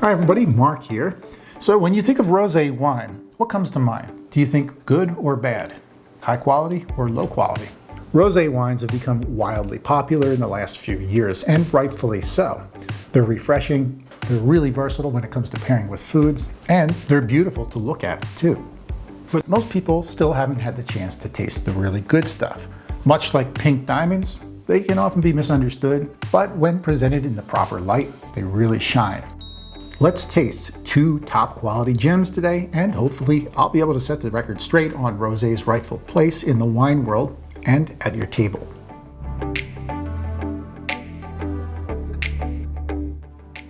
Hi everybody, Mark here. So when you think of rosé wine, what comes to mind? Do you think good or bad? High quality or low quality? Rosé wines have become wildly popular in the last few years, and rightfully so. They're refreshing, they're really versatile when it comes to pairing with foods, and they're beautiful to look at too. But most people still haven't had the chance to taste the really good stuff. Much like pink diamonds, they can often be misunderstood, but when presented in the proper light, they really shine. Let's taste two top quality gems today, and hopefully I'll be able to set the record straight on rosé's rightful place in the wine world and at your table.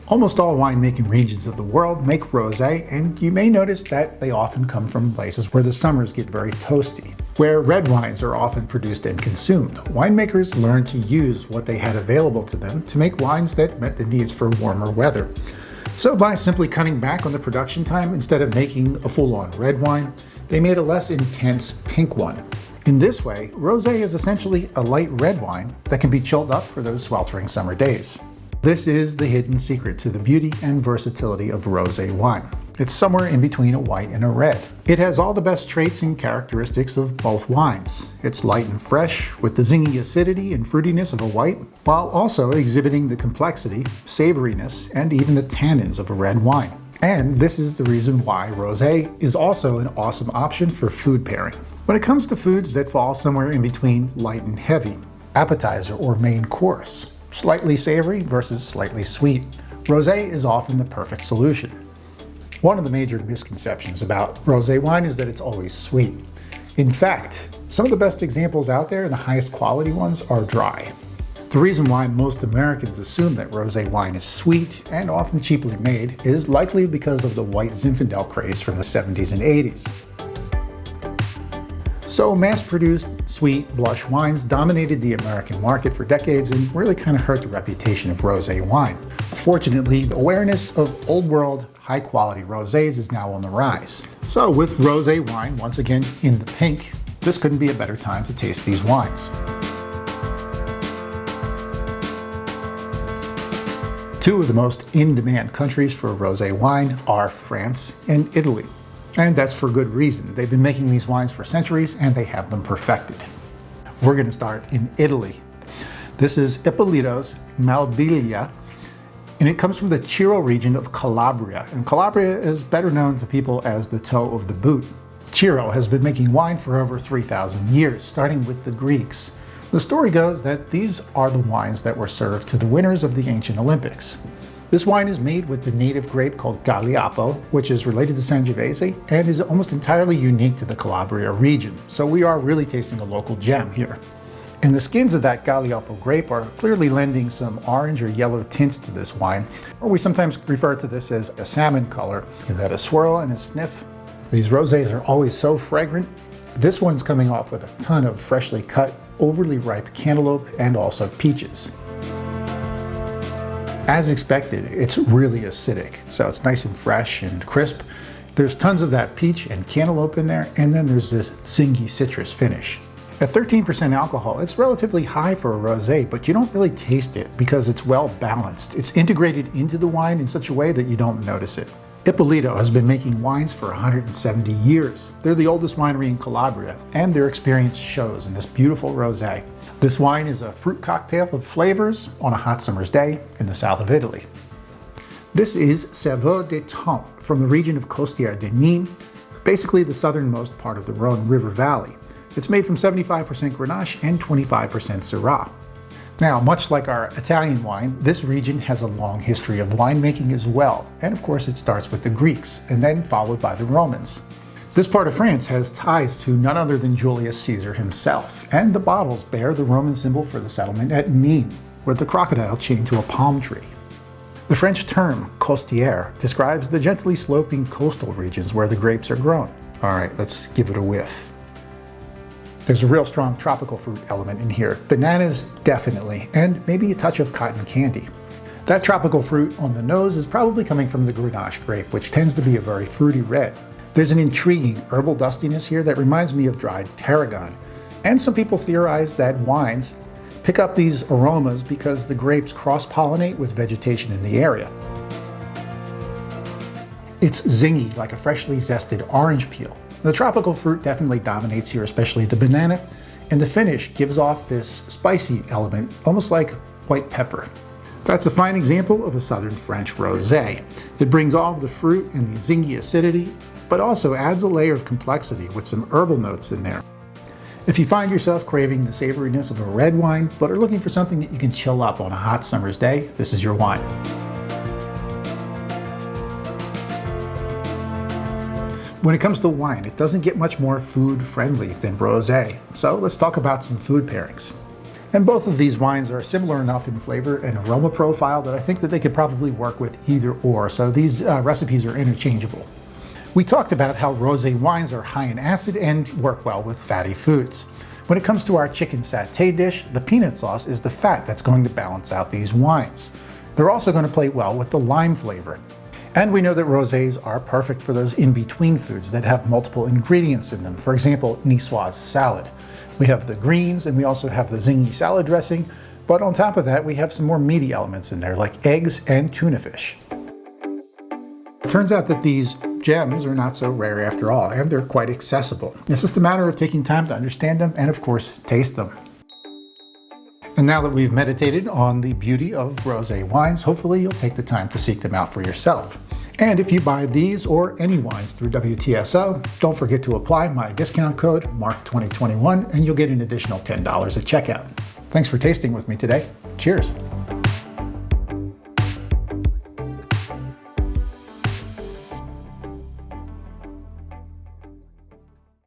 Almost all winemaking regions of the world make rosé, and you may notice that they often come from places where the summers get very toasty. Where red wines are often produced and consumed, winemakers learned to use what they had available to them to make wines that met the needs for warmer weather. So by simply cutting back on the production time instead of making a full-on red wine, they made a less intense pink one. In this way, rosé is essentially a light red wine that can be chilled up for those sweltering summer days. This is the hidden secret to the beauty and versatility of rosé wine. It's somewhere in between a white and a red. It has all the best traits and characteristics of both wines. It's light and fresh, with the zingy acidity and fruitiness of a white, while also exhibiting the complexity, savoriness, and even the tannins of a red wine. And this is the reason why rosé is also an awesome option for food pairing. When it comes to foods that fall somewhere in between light and heavy, appetizer or main course, slightly savory versus slightly sweet, rosé is often the perfect solution. One of the major misconceptions about rosé wine is that it's always sweet. In fact, some of the best examples out there and the highest quality ones are dry. The reason why most Americans assume that rosé wine is sweet and often cheaply made is likely because of the white Zinfandel craze from the 70s and 80s. So mass-produced, sweet, blush wines dominated the American market for decades and really kind of hurt the reputation of rosé wine. Fortunately, the awareness of old-world, high-quality rosés is now on the rise. So with rosé wine once again in the pink, this couldn't be a better time to taste these wines. Two of the most in-demand countries for rosé wine are France and Italy. And that's for good reason. They've been making these wines for centuries and they have them perfected. We're going to start in Italy. This is Ippolito's Mabilia, and it comes from the Ciro region of Calabria. And Calabria is better known to people as the toe of the boot. Ciro has been making wine for over 3,000 years, starting with the Greeks. The story goes that these are the wines that were served to the winners of the ancient Olympics. This wine is made with the native grape called Galliapo, which is related to Sangiovese and is almost entirely unique to the Calabria region. So we are really tasting a local gem here. And the skins of that Galliapo grape are clearly lending some orange or yellow tints to this wine, or we sometimes refer to this as a salmon color. Give that a swirl and a sniff. These rosés are always so fragrant. This one's coming off with a ton of freshly cut, overly ripe cantaloupe and also peaches. As expected, it's really acidic, so it's nice and fresh and crisp. There's tons of that peach and cantaloupe in there, and then there's this zingy citrus finish. At 13% alcohol, it's relatively high for a rosé, but you don't really taste it because it's well balanced. It's integrated into the wine in such a way that you don't notice it. Ippolito has been making wines for 170 years. They're the oldest winery in Calabria, and their experience shows in this beautiful rosé. This wine is a fruit cocktail of flavors on a hot summer's day in the south of Italy. This is Saveurs de Temps from the region of Costiéres de Nimes, basically the southernmost part of the Rhone River Valley. It's made from 75% Grenache and 25% Syrah. Now, much like our Italian wine, this region has a long history of winemaking as well, and of course it starts with the Greeks, and then followed by the Romans. This part of France has ties to none other than Julius Caesar himself, and the bottles bear the Roman symbol for the settlement at Nimes, with the crocodile chained to a palm tree. The French term Costiéres describes the gently sloping coastal regions where the grapes are grown. All right, let's give it a whiff. There's a real strong tropical fruit element in here. Bananas, definitely, and maybe a touch of cotton candy. That tropical fruit on the nose is probably coming from the Grenache grape, which tends to be a very fruity red. There's an intriguing herbal dustiness here that reminds me of dried tarragon. And some people theorize that wines pick up these aromas because the grapes cross-pollinate with vegetation in the area. It's zingy, like a freshly zested orange peel. The tropical fruit definitely dominates here, especially the banana, and the finish gives off this spicy element, almost like white pepper. That's a fine example of a Southern French rosé. It brings all of the fruit and the zingy acidity, but also adds a layer of complexity with some herbal notes in there. If you find yourself craving the savoriness of a red wine, but are looking for something that you can chill up on a hot summer's day, this is your wine. When it comes to wine, it doesn't get much more food-friendly than rosé, so let's talk about some food pairings. And both of these wines are similar enough in flavor and aroma profile that I think that they could probably work with either or, so these recipes are interchangeable. We talked about how rosé wines are high in acid and work well with fatty foods. When it comes to our chicken satay dish, the peanut sauce is the fat that's going to balance out these wines. They're also going to play well with the lime flavor. And we know that rosés are perfect for those in-between foods that have multiple ingredients in them. For example, niçoise salad. We have the greens and we also have the zingy salad dressing, but on top of that we have some more meaty elements in there like eggs and tuna fish. It turns out that these gems are not so rare after all, and they're quite accessible. It's just a matter of taking time to understand them and of course taste them. And now that we've meditated on the beauty of rosé wines, hopefully you'll take the time to seek them out for yourself. And if you buy these or any wines through WtSO, don't forget to apply my discount code MARC2021 and you'll get an additional $10 at checkout. Thanks for tasting with me today. Cheers.